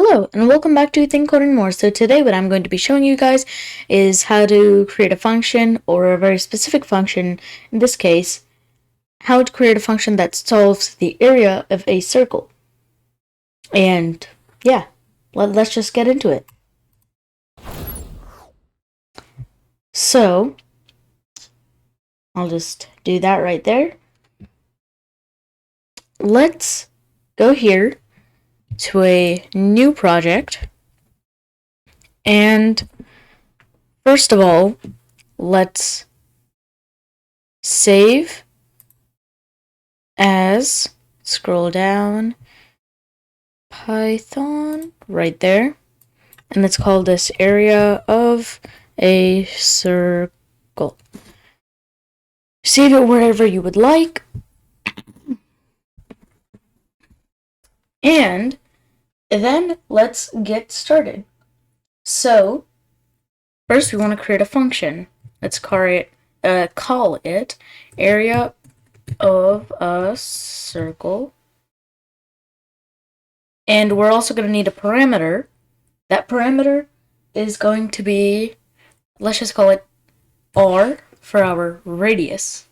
Hello and welcome back to Think Coding More. So today what I'm going to be showing you guys is how to create a function, or a very specific function. In this case, how to create a function that solves the area of a circle. And yeah, let's just get into it. So I'll just do that right there. Let's go here to a new project, and first of all, let's save as, scroll down, Python, right there, and let's call this area of a circle. Save it wherever you would like, and then let's get started. So first we want to create a function. Let's call it area of a circle, and we're also going to need a parameter. That parameter is going to be, let's just call it r for our radius,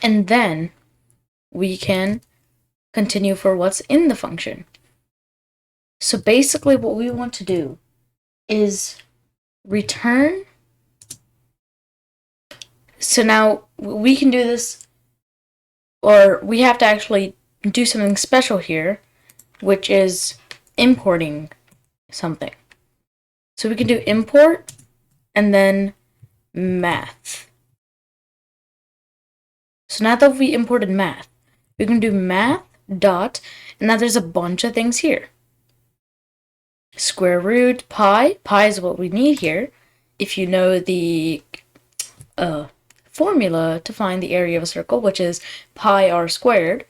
and then we can continue for what's in the function. So basically what we want to do is return. So now we can do this, or we have to actually do something special here, which is importing something. So we can do import and then math. So now that we imported math, we can do math dot, and now there's a bunch of things here. Square root, pi is what we need here. If you know the formula to find the area of a circle, which is pi r squared,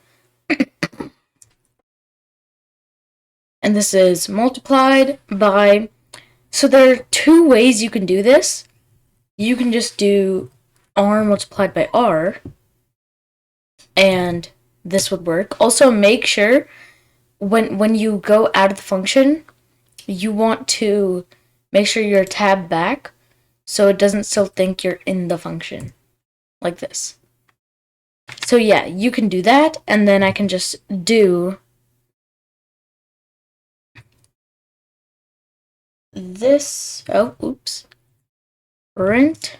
and this is multiplied by, so there are two ways you can do this. You can just do r multiplied by r, and this would work. Also, make sure when you go out of the function, you want to make sure you're tabbed back so it doesn't still think you're in the function, like this. So yeah, you can do that, and then I can just do this. Oh, oops. Print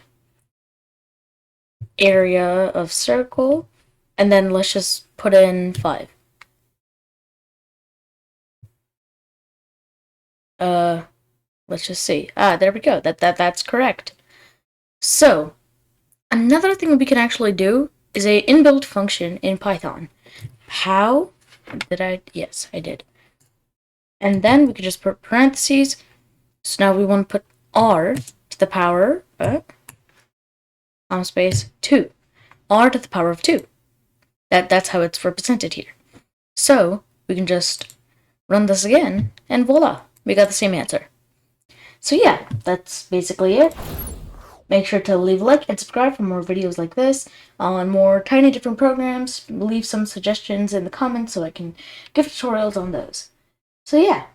area of circle, and then let's just put in 5. Let's just see. There we go. That's correct. So another thing we can actually do is a inbuilt function in Python. How did I? Yes, I did. And then we could just put parentheses. So now we want to put r to the power space 2. R to the power of 2. That's how it's represented here. So we can just run this again, and voila, we got the same answer. So yeah, that's basically it. Make sure to leave a like and subscribe for more videos like this on more tiny different programs. Leave some suggestions in the comments so I can give tutorials on those. So yeah,